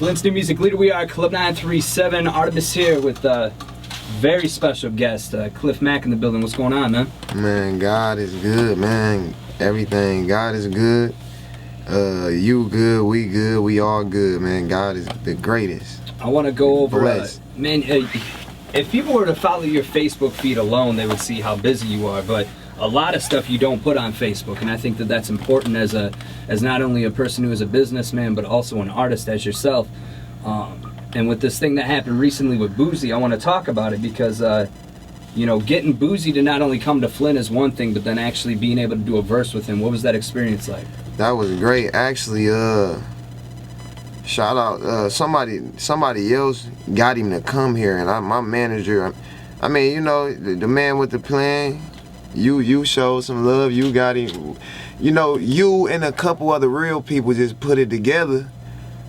Flint's new music leader. We are Club 937. Artemis here with a very special guest, Cliff Mack in the building. What's going on, man? Man, God is good, man. Everything. God is good. You good, we all good, man. God is the greatest. I want to go over, man, if people were to follow your Facebook feed alone, they would see how busy you are, but a lot of stuff you don't put on Facebook, and I think that that's important as not only a person who is a businessman, but also an artist as yourself. And with this thing that happened recently with Boosie, I want to talk about it because, you know, getting Boosie to not only come to Flint is one thing, but then actually being able to do a verse with him. What was that experience like? That was great. Actually, shout out, somebody else got him to come here, and my manager, I mean, you know, the man with the plan, you showed some love, you got him, you know, you and a couple other real people just put it together,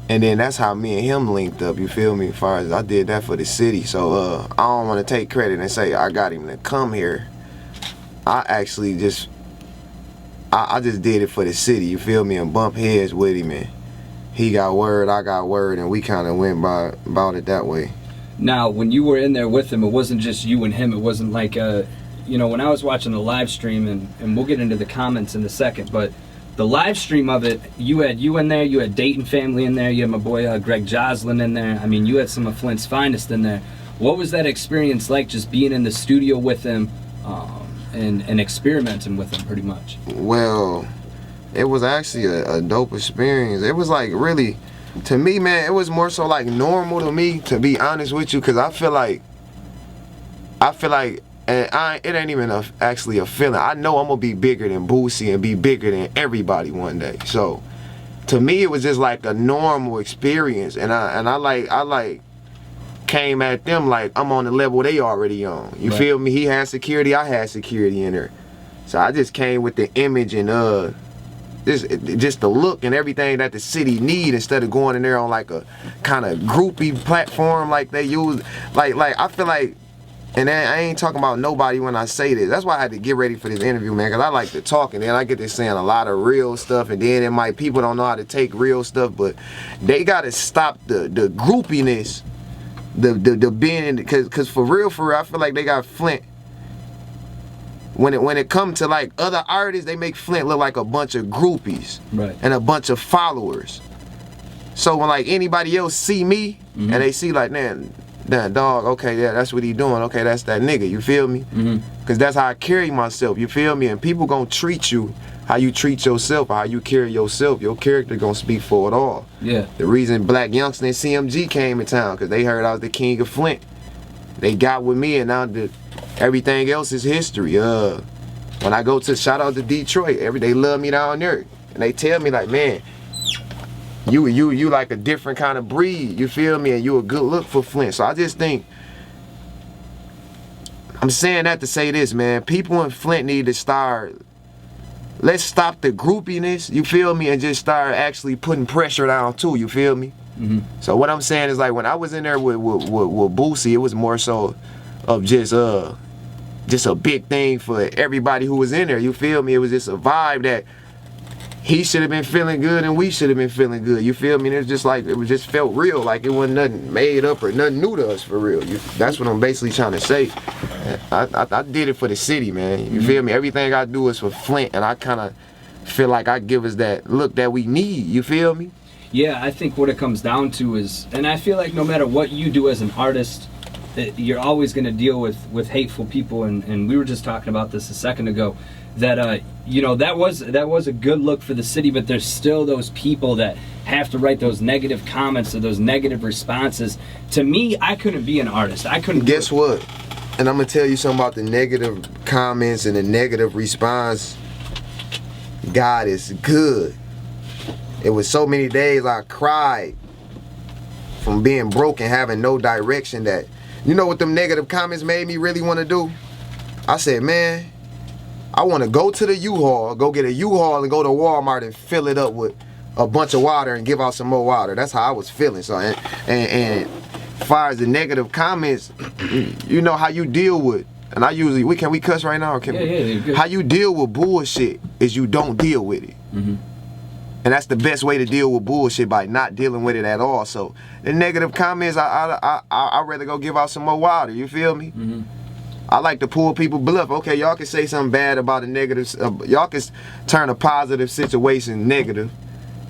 and then that's how me and him linked up, you feel me, as far as I did that for the city. So I don't want to take credit and say I got him to come here. I actually just I just did it for the city, you feel me, and bump heads with him, and he got word, I got word, and we kind of went about it that way. Now, when you were in there with him, it wasn't just you and him. It wasn't like, you know, when I was watching the live stream, and we'll get into the comments in a second, but the live stream of it, you had you in there, you had Dayton family in there, you had my boy Greg Joslin in there. I mean, you had some of Flint's finest in there. What was that experience like, just being in the studio with him and experimenting with him, pretty much? Well, it was actually a dope experience. It was like really, to me, man, it was more so like normal to me, to be honest with you, because I feel like, and it ain't even actually a feeling. I know I'm gonna be bigger than Boosie and be bigger than everybody one day. So to me, it was just like a normal experience, and I came at them like I'm on the level they already on. You feel me? He had security, I had security in there. So I just came with the image and just the look and everything that the city need, instead of going in there on like a kind of groupie platform like they use. Like I feel like, and I ain't talking about nobody when I say this. That's why I had to get ready for this interview, man, because I like to talk, and then I get to saying a lot of real stuff, and then people don't know how to take real stuff, but they got to stop the groupiness, the being, because for real, I feel like they got Flint. When it comes to like other artists, they make Flint look like a bunch of groupies and a bunch of followers. So when like anybody else see me and they see like, man, that dog, okay, yeah, that's what he doing. Okay, that's that nigga. You feel me? Because that's how I carry myself. You feel me? And people gonna treat you how you treat yourself, or how you carry yourself. Your character gonna speak for it all. Yeah. The reason Black Youngster and CMG came in town, because they heard I was the king of Flint. They got with me, and now everything else is history. When I go to, shout out to Detroit, they love me down there, and they tell me like, man, you like a different kind of breed, you feel me, and you a good look for Flint. So I just think, I'm saying that to say this, man, people in Flint need to start, let's stop the groupiness, you feel me, and just start actually putting pressure down too, you feel me? So what I'm saying is, like, when I was in there with Boosie, it was more so of just a big thing for everybody who was in there, you feel me? It was just a vibe that he should have been feeling good and we should have been feeling good, you feel me? And it's just like, it was just felt real, like it wasn't nothing made up or nothing new to us, for real. That's what I'm basically trying to say. I did it for the city, man, you feel me? Everything I do is for Flint, and I kind of feel like I give us that look that we need, you feel me? Yeah, I think what it comes down to is, and I feel like no matter what you do as an artist, you're always going to deal with hateful people, and we were just talking about this a second ago, that you know, that was a good look for the city, but there's still those people that have to write those negative comments or those negative responses. To me, I couldn't be an artist. I couldn't. Guess what? And I'm gonna tell you something about the negative comments and the negative response. God is good. It was so many days I cried from being broke and having no direction, that, you know what them negative comments made me really want to do? I said, man, I want to go to the U-Haul, go get a U-Haul and go to Walmart and fill it up with a bunch of water and give out some more water. That's how I was feeling. So, and as far as the negative comments, you know how you deal with, and I usually, can we cuss right now? Or can we? Yeah, good. How you deal with bullshit is you don't deal with it. And that's the best way to deal with bullshit, by not dealing with it at all. So the negative comments, I'd rather go give out some more water. You feel me? Mm-hmm. I like to pull people bluff. Okay, y'all can say something bad about a negative. Y'all can turn a positive situation negative.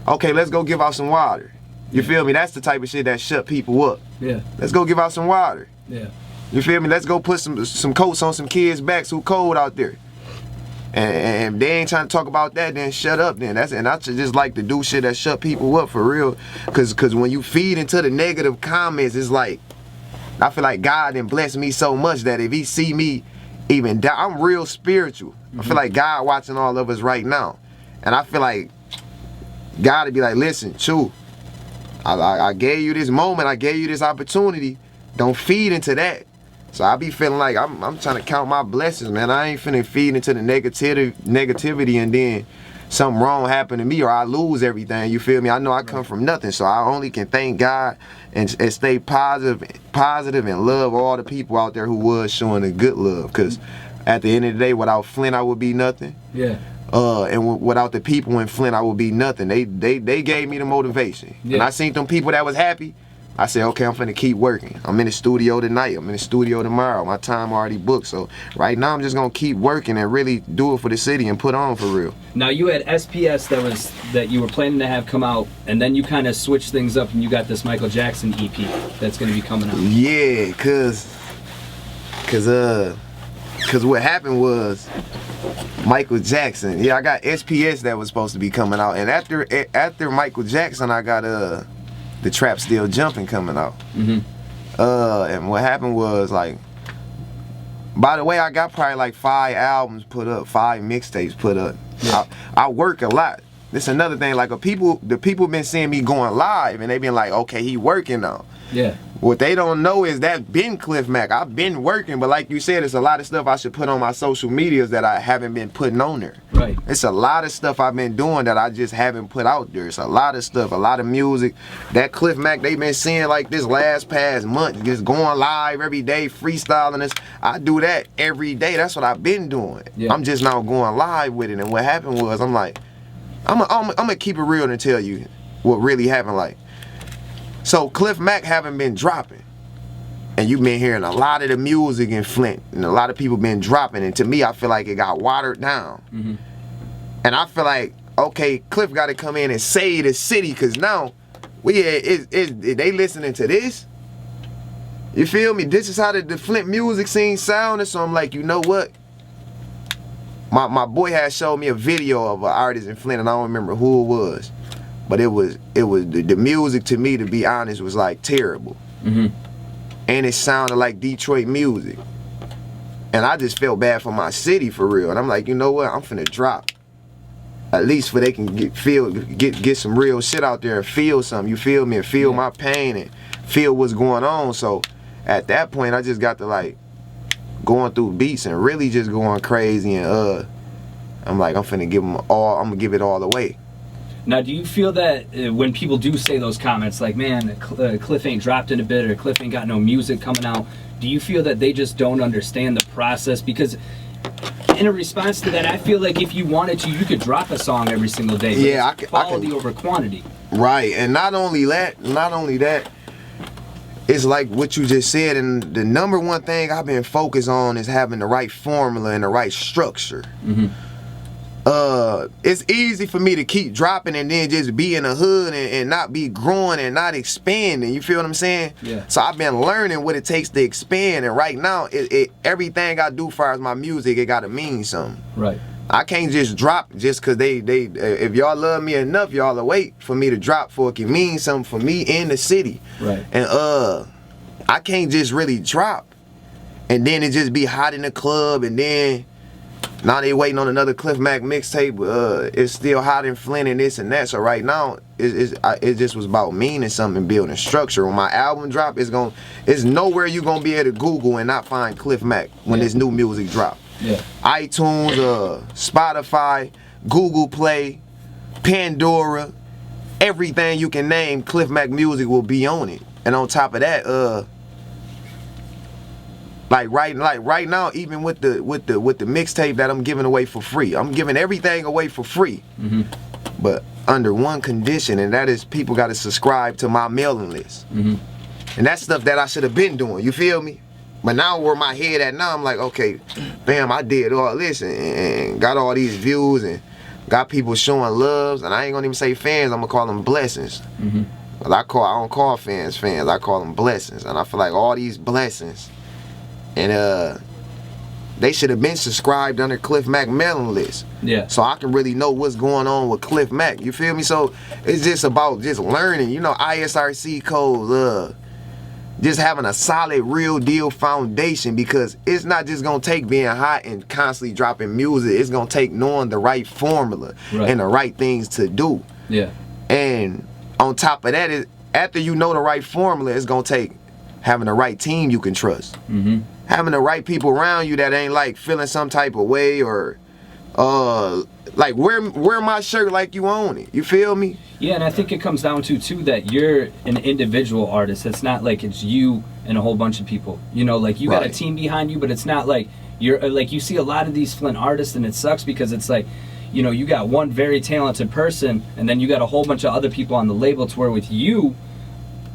Okay, let's go give out some water. You feel me? That's the type of shit that shut people up. Yeah. Let's go give out some water. Yeah. You feel me? Let's go put some coats on some kids' backs who cold out there. And if they ain't trying to talk about that, then shut up then. And I just like to do shit that shut people up for real. Cause when you feed into the negative comments, it's like, I feel like God done blessed me so much that if he see me even down, I'm real spiritual. Mm-hmm. I feel like God watching all of us right now. And I feel like God would be like, listen, Chew, I gave you this moment, I gave you this opportunity. Don't feed into that. So I be feeling like I'm trying to count my blessings, man. I ain't finna feed into the negativity and then something wrong happen to me or I lose everything. You feel me? I know I come from nothing, so I only can thank God and stay positive and love all the people out there who was showing the good love. Cause at the end of the day, without Flint, I would be nothing. Yeah. And without the people in Flint, I would be nothing. They gave me the motivation. Yeah. And I seen them people that was happy. I said, okay, I'm finna keep working. I'm in the studio tonight. I'm in the studio tomorrow. My time already booked. So right now I'm just gonna keep working and really do it for the city and put on for real. Now you had SPS that you were planning to have come out, and then you kind of switched things up and you got this Michael Jackson EP that's gonna be coming out. Yeah, cause what happened was Michael Jackson. Yeah, I got SPS that was supposed to be coming out, and after Michael Jackson, I got The Trap Still Jumping coming out. Mm-hmm. And what happened was, like, by the way, I got probably like 5 albums put up, 5 mixtapes put up. Yeah. I work a lot. This another thing, like the people been seeing me going live and they been like, okay, he working now. Yeah. What they don't know is that been Cliff Mac. I've been working, but like you said, it's a lot of stuff I should put on my social medias that I haven't been putting on there. Right. It's a lot of stuff I've been doing that I just haven't put out there. It's a lot of stuff, a lot of music. That Cliff Mac they been seeing like this past month, just going live every day, freestyling this. I do that every day. That's what I've been doing. Yeah. I'm just now going live with it. And what happened was, I'm like, I'm gonna keep it real and tell you what really happened. Like, so Cliff Mac haven't been dropping, and you've been hearing a lot of the music in Flint, and a lot of people been dropping, and to me, I feel like it got watered down. Mm-hmm. And I feel like, okay, Cliff got to come in and save the city, because now they listening to this. You feel me? This is how the Flint music scene sounded. So I'm like, you know what? My boy had showed me a video of an artist in Flint, and I don't remember who it was. But it was the music, to me, to be honest, was like terrible. Mm-hmm. And it sounded like Detroit music. And I just felt bad for my city, for real. And I'm like, you know what? I'm finna drop. At least where they can get some real shit out there and feel something. You feel me? And feel my pain and feel what's going on. So at that point, I just got to like going through beats and really just going crazy. And I'm like, I'm finna give them all. I'm gonna give it all away. Now, do you feel that when people do say those comments like, man, Cliff ain't dropped in a bit, or Cliff ain't got no music coming out, do you feel that they just don't understand the process? Because in a response to that, I feel like if you wanted to, you could drop a song every single day. Yeah, I can. Quality over quantity. Right, and not only that, it's like what you just said, and the number one thing I've been focused on is having the right formula and the right structure. Mm-hmm. It's easy for me to keep dropping and then just be in the hood and not be growing and not expanding. You feel what I'm saying? Yeah. So I've been learning what it takes to expand, and right now, everything I do as far as my music, it gotta mean something. Right. I can't just drop just cause they if y'all love me enough, y'all will wait for me to drop for it can mean something for me in the city. Right. And I can't just really drop and then it just be hot in the club, and then now they waiting on another Cliff Mac mixtape. It's still hot in Flint and this and that. So right now, it just was about meaning something, building structure. When my album drop, it's nowhere you gonna be able to Google and not find Cliff Mac when this new music drop. Yeah. iTunes, Spotify, Google Play, Pandora, everything you can name, Cliff Mac music will be on it. And on top of that, Like right now, even with the mixtape that I'm giving away for free, I'm giving everything away for free. Mm-hmm. But under one condition, and that is people got to subscribe to my mailing list. And that's stuff that I should have been doing, you feel me? But now where my head at now, I'm like, okay, bam, I did all this and got all these views and got people showing loves, and I ain't gonna even say fans, I'm gonna call them blessings. Well, I don't call fans, I call them blessings. And I feel like all these blessings, and they should have been subscribed under Cliff Mack mailing list. Yeah. So I can really know what's going on with Cliff Mack. You feel me? So it's just about just learning, you know, ISRC codes, just having a solid, real deal foundation, because it's not just gonna take being hot and constantly dropping music. It's gonna take knowing the right formula and the right things to do. Yeah. And on top of that, after you know the right formula, it's gonna take having the right team you can trust. Having the right people around you that ain't like feeling some type of way, or like wear my shirt like you own it. You feel me? Yeah, and I think it comes down to too that you're an individual artist. It's not like it's you and a whole bunch of people. You know, like you got a team behind you, but it's not like you're like, you see a lot of these Flint artists, and it sucks because it's like, you know, you got one very talented person, and then you got a whole bunch of other people on the label, to where with you,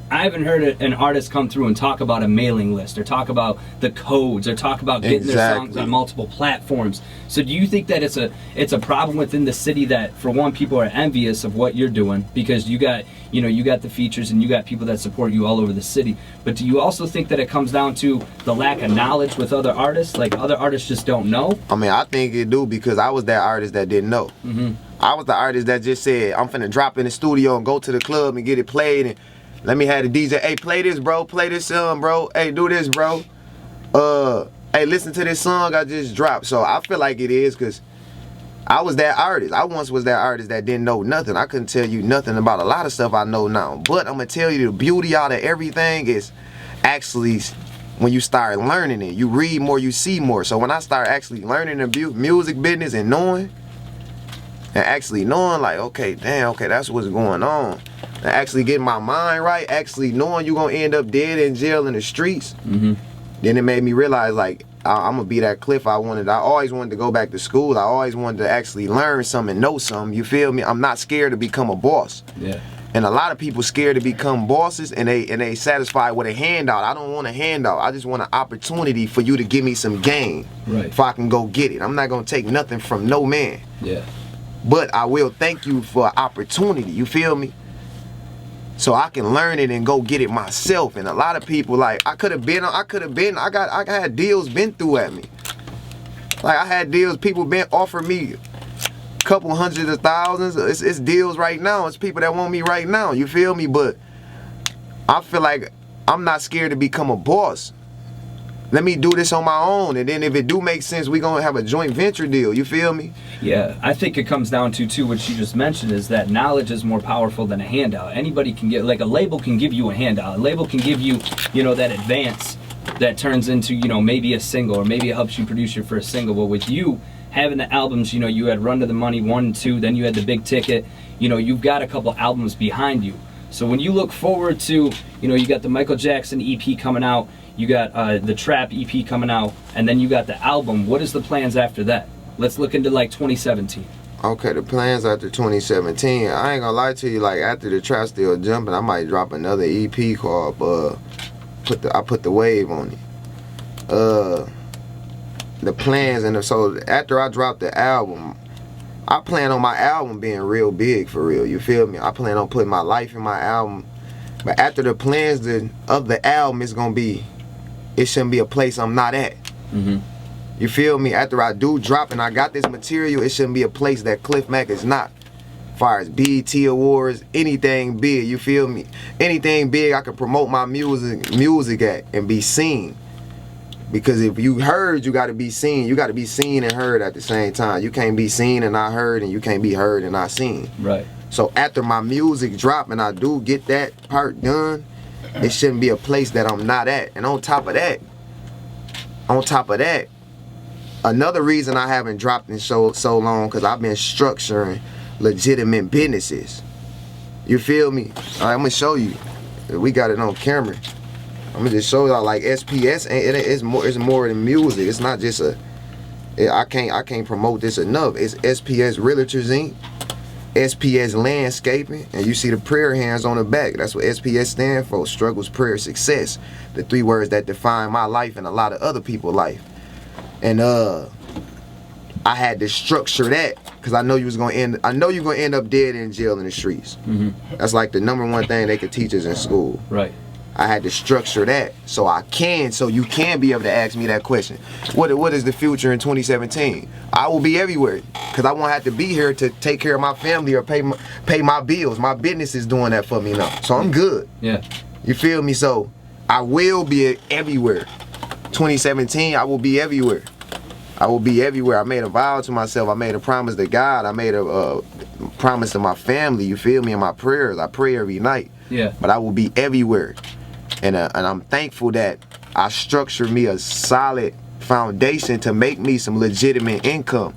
I haven't heard an artist come through and talk about a mailing list, or talk about the codes, or talk about getting their songs on multiple platforms. So do you think that it's a problem within the city that, for one, people are envious of what you're doing because you got, you know, you got the features and you got people that support you all over the city, but do you also think that it comes down to the lack of knowledge with other artists? Like, other artists just don't know? I mean, I think it do, because I was that artist that didn't know. I was the artist that just said, I'm finna drop in the studio and go to the club and get it played, and let me have the DJ, hey, play this, bro, play this song, bro, hey, do this, bro, hey, listen to this song I just dropped. So I feel like it is, because I was that artist. I once was that artist that didn't know nothing. I couldn't tell you nothing about a lot of stuff I know now. But I'm going to tell you, the beauty out of everything is actually when you start learning it. You read more, you see more. So when I start actually learning the music business and knowing, like, okay, damn, okay, that's what's going on. And actually getting my mind right, actually knowing you're going to end up dead in jail in the streets, then it made me realize, like, I'm going to be that Cliff I wanted. I always wanted to go back to school. I always wanted to actually learn something and know something. You feel me? I'm not scared to become a boss. Yeah. And a lot of people scared to become bosses, and they satisfied with a handout. I don't want a handout. I just want an opportunity for you to give me some game, if I can go get it. I'm not going to take nothing from no man. Yeah. But I will thank you for an opportunity. You feel me? So I can learn it and go get it myself. And a lot of people, like, I had deals been through at me. Like, I had deals, people been offered me a couple hundreds of thousands. It's deals right now. It's people that want me right now. You feel me? But I feel like I'm not scared to become a boss. Let me do this on my own, and then if it do make sense, we gonna have a joint venture deal. You feel me? Yeah, I think it comes down to, too, what you just mentioned, is that knowledge is more powerful than a handout. Anybody can get, like, a label can give you a handout. A label can give you, you know, that advance that turns into, you know, maybe a single, or maybe it helps you produce your first single. But with you having the albums, you know, you had Run to the Money 1 and 2, then you had the Big Ticket, you know, you've got a couple albums behind you. So when you look forward to, you know, you got the Michael Jackson EP coming out, you got the Trap EP coming out, and then you got the album. What is the plans after that? Let's look into, like, 2017. Okay, the plans after 2017, I ain't gonna lie to you, like, after the Trap Still Jumping, I might drop another EP called I Put the Wave on it. The plans, and so after I drop the album, I plan on my album being real big, for real, you feel me? I plan on putting my life in my album. But after the plans of the album, it's gonna be, it shouldn't be a place I'm not at. You feel me? After I do drop and I got this material, it shouldn't be a place that Cliff Mack is not. As far as BET Awards, anything big, you feel me? Anything big I can promote my music at and be seen. Because if you heard, you gotta be seen. You gotta be seen and heard at the same time. You can't be seen and not heard, and you can't be heard and not seen. Right. So after my music drop and I do get that part done, it shouldn't be a place that I'm not at. And on top of that, another reason I haven't dropped in so long, because I've been structuring legitimate businesses. You feel me? All right, I'm gonna show you. We got it on camera. I'm gonna just show y'all, like, SPS, it's more than music. It's not just I can't promote this enough. It's SPS Realtors Inc. SPS Landscaping, and you see the prayer hands on the back. That's what SPS stand for, struggles, prayer, success. The 3 words that define my life and a lot of other people's life. And I had to structure that because I know you're gonna end up dead in jail in the streets. That's like the #1 thing they could teach us in school. Right. I had to structure that so you can be able to ask me that question. What is the future in 2017? I will be everywhere because I won't have to be here to take care of my family or pay my bills. My business is doing that for me now, so I'm good. Yeah. You feel me? So I will be everywhere. 2017, I will be everywhere. I will be everywhere. I made a vow to myself. I made a promise to God. I made a promise to my family. You feel me? In my prayers, I pray every night. Yeah. But I will be everywhere. And I'm thankful that I structured me a solid foundation to make me some legitimate income.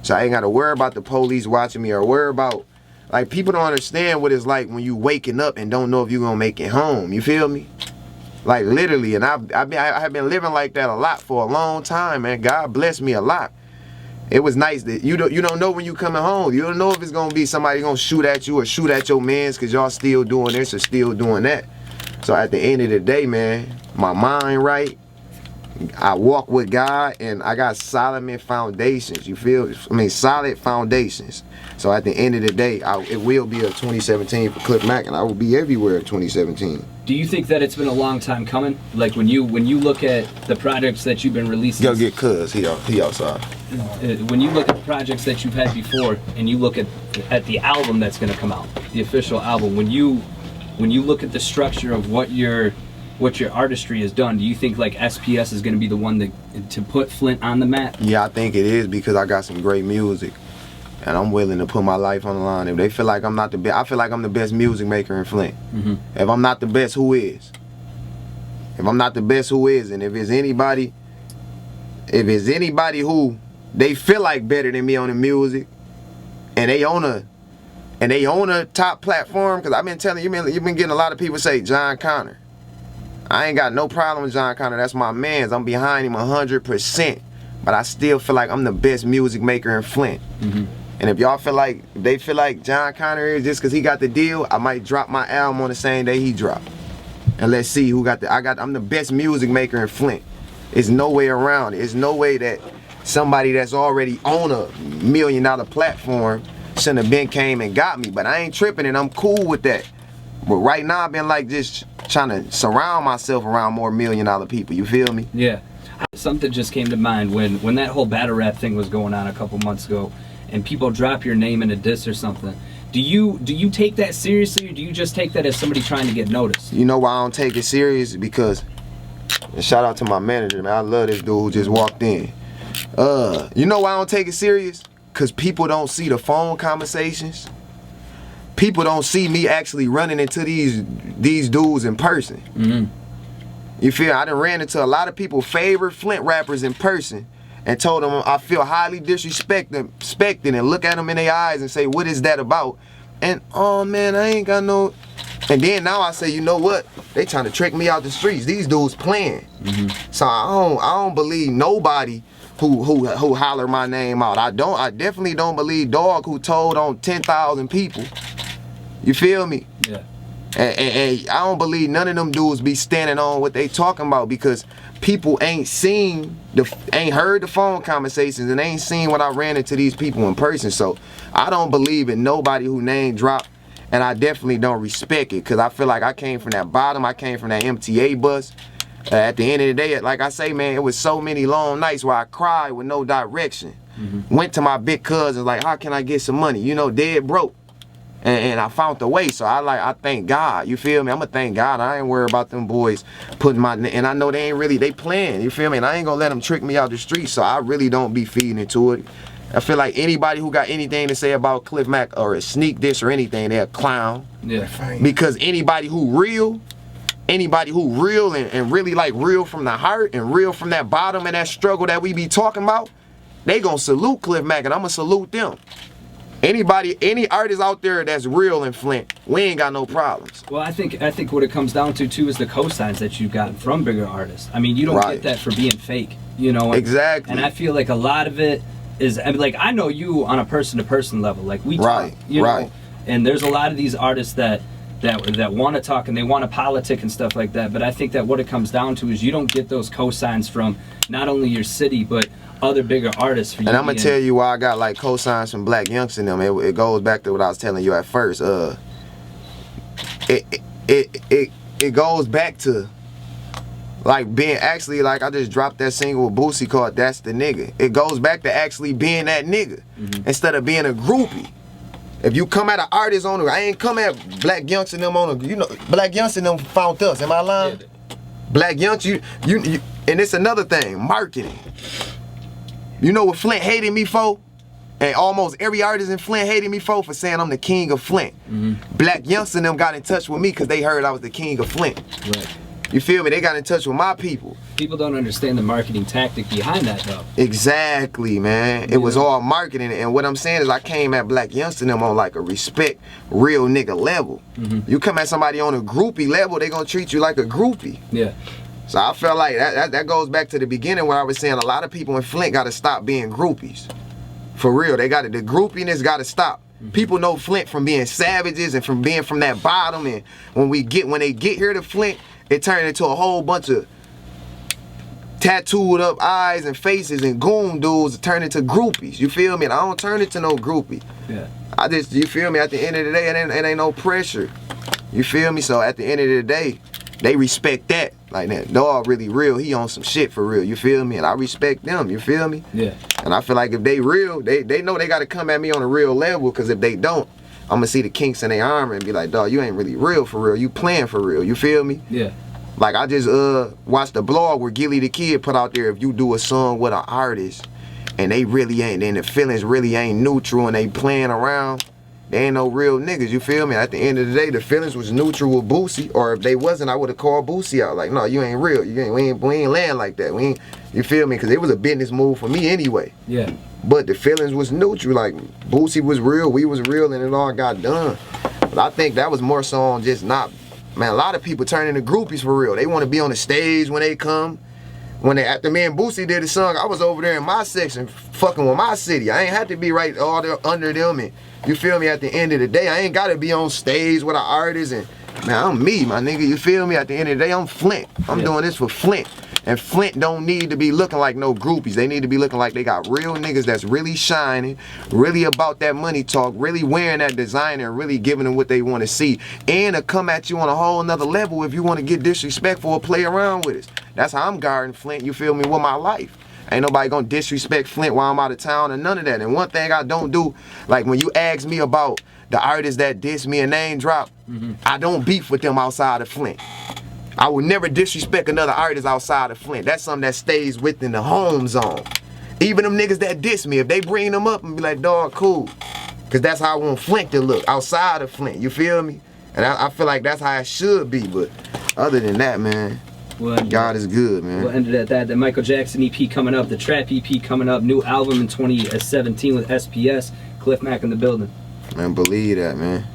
So I ain't got to worry about the police watching me or worry about, like, people don't understand what it's like when you waking up and don't know if you're going to make it home. You feel me? Like, literally. And I have been living like that a lot for a long time, man. God bless me a lot. It was nice that you don't know when you coming home. You don't know if it's going to be somebody going to shoot at you or shoot at your mans because y'all still doing this or still doing that. So at the end of the day, man, my mind right, I walk with God, and I got solid foundations. You feel? I mean, solid foundations. So at the end of the day, it will be a 2017 for Cliff Mack, and I will be everywhere in 2017. Do you think that it's been a long time coming? Like when you look at the projects that you've been releasing. Go get Cuz, he outside. When you look at the projects that you've had before, and you look at the album that's going to come out, the official album, when you look at the structure of what your artistry has done, do you think like SPS is going to be the one to put Flint on the map? Yeah, I think it is because I got some great music, and I'm willing to put my life on the line. If they feel like I'm not the best, I feel like I'm the best music maker in Flint. If I'm not the best, who is? If I'm not the best, who is? And if it's anybody who they feel like better than me on the music, and they own a top platform, because I've been telling you, you've been getting a lot of people say John Connor. I ain't got no problem with John Connor. That's my mans. I'm behind him 100%. But I still feel like I'm the best music maker in Flint. And if y'all feel like John Connor is just because he got the deal, I might drop my album on the same day he dropped. And let's see who got I'm the best music maker in Flint. There's no way around it. There's no way that somebody that's already on a $1 million platform shouldn't have been came and got me. But I ain't tripping, and I'm cool with that. But right now I've been like just trying to surround myself around more $1 million people. You feel me? Yeah. Something just came to mind when that whole battle rap thing was going on a couple months ago, and people drop your name in a diss or something. Do you take that seriously, or do you just take that as somebody trying to get noticed? You know why I don't take it serious? Because, and shout out to my manager, man. I love this dude who just walked in. You know why I don't take it serious? Because people don't see the phone conversations. People don't see me actually running into these dudes in person. You feel? I done ran into a lot of people's favorite Flint rappers in person and told them I feel highly disrespected and look at them in their eyes and say, what is that about? And, oh man, I ain't got no... And then now I say, you know what? They trying to trick me out the streets. These dudes playing. So I don't believe nobody who holler my name out. I definitely don't believe Dog who told on 10,000 people. You feel me? Yeah. And I don't believe none of them dudes be standing on what they talking about, because people ain't heard the phone conversations and ain't seen when I ran into these people in person. So I don't believe in nobody who name drop, and I definitely don't respect it, because I feel like I came from that bottom. I came from that MTA bus. At the end of the day, like I say, man, it was so many long nights where I cried with no direction. Went to my big cousins like, how can I get some money? You know, dead broke. And I found the way. So I thank God. You feel me? I'm going to thank God. I ain't worried about them boys putting and I know they ain't really, they playing. You feel me? And I ain't going to let them trick me out the street. So I really don't be feeding into it. I feel like anybody who got anything to say about Cliff Mack or a sneak diss or anything, they're a clown. Yeah. Because anybody who real and really like real from the heart and real from that bottom and that struggle that we be talking about, they gonna salute Cliff Mack, and I'm gonna salute them. Any artist out there that's real in Flint, we ain't got no problems. Well, I think what it comes down to too is the cosigns that you've gotten from bigger artists. I mean, you don't get that for being fake, you know. Exactly. And I feel like a lot of it is, I mean, like, I know you on a person-to-person level. Like, we talk, Right, you know, right. and there's a lot of these artists that want to talk and they want to politic and stuff like that. But I think that what it comes down to is you don't get those cosigns from not only your city, but other bigger artists. For and I'm gonna tell you why I got like cosigns from Black Youngster and them. It goes back to what I was telling you at first. It goes back to like being actually, like I just dropped that single with Boosie called That's the Nigga. It goes back to actually being that nigga instead of being a groupie. If you come at an artist on I ain't come at Black Youngster and them on you know, Black Youngster and them found us. Am I lying? Yeah. Black Youngster, you and it's another thing, marketing. You know what Flint hated me for? And almost every artist in Flint hated me for saying I'm the king of Flint. Black Youngster and them got in touch with me because they heard I was the king of Flint. Right. You feel me? They got in touch with my people. People don't understand the marketing tactic behind that, though. Exactly, man. It was all marketing. And what I'm saying is I came at Black Youngster and them on like a respect, real nigga level. You come at somebody on a groupie level, they gonna treat you like a groupie. Yeah. So I felt like that goes back to the beginning where I was saying a lot of people in Flint gotta stop being groupies. For real, the groupiness gotta stop. People know Flint from being savages and from being from that bottom, and when they get here to Flint, it turned into a whole bunch of tattooed up eyes and faces and goon dudes turn into groupies. You feel me? And I don't turn into no groupie. Yeah. You feel me? At the end of the day, it ain't no pressure. You feel me? So at the end of the day, they respect that. Like that dog really real. He on some shit for real. You feel me? And I respect them. You feel me? Yeah. And I feel like if they real, they know they got to come at me on a real level, because if they don't, I'm gonna see the kinks in their armor and be like, dog, you ain't really real for real. You playing for real. You feel me? Yeah. Like I just watched the blog where Gilly the Kid put out there, if you do a song with an artist and they really ain't, and the feelings really ain't neutral and they playing around, they ain't no real niggas. You feel me? At the end of the day, the feelings was neutral with Boosie, or if they wasn't, I would have called Boosie out. Like, no, you ain't real. We ain't land like that. We ain't. You feel me? Because it was a business move for me anyway. Yeah. But the feelings was neutral. Like Boosie was real, we was real, and it all got done. But I think that was more so on just not. Man, a lot of people turn into groupies for real. They want to be on the stage when they come. After me and Boosie did the song, I was over there in my section fucking with my city. I ain't had to be right all there under them, and you feel me? At the end of the day, I ain't got to be on stage with an artist, and man, I'm me, my nigga. You feel me? At the end of the day, I'm Flint. I'm doing this for Flint. And Flint don't need to be looking like no groupies. They need to be looking like they got real niggas that's really shining, really about that money talk, really wearing that designer, and really giving them what they want to see. And to come at you on a whole nother level if you want to get disrespectful or play around with us. That's how I'm guarding Flint, you feel me, with my life. Ain't nobody gonna disrespect Flint while I'm out of town or none of that. And one thing I don't do, like when you ask me about the artists that diss me and name drop, I don't beef with them outside of Flint. I would never disrespect another artist outside of Flint. That's something that stays within the home zone. Even them niggas that diss me, if they bring them up and be like, dog, cool. Because that's how I want Flint to look, outside of Flint, you feel me? And I feel like that's how it should be, but other than that, man, well, God is good, man. We'll end it at that. The Michael Jackson EP coming up, the Trap EP coming up, new album in 2017 with SPS, Cliff Mack in the building. Man, believe that, man.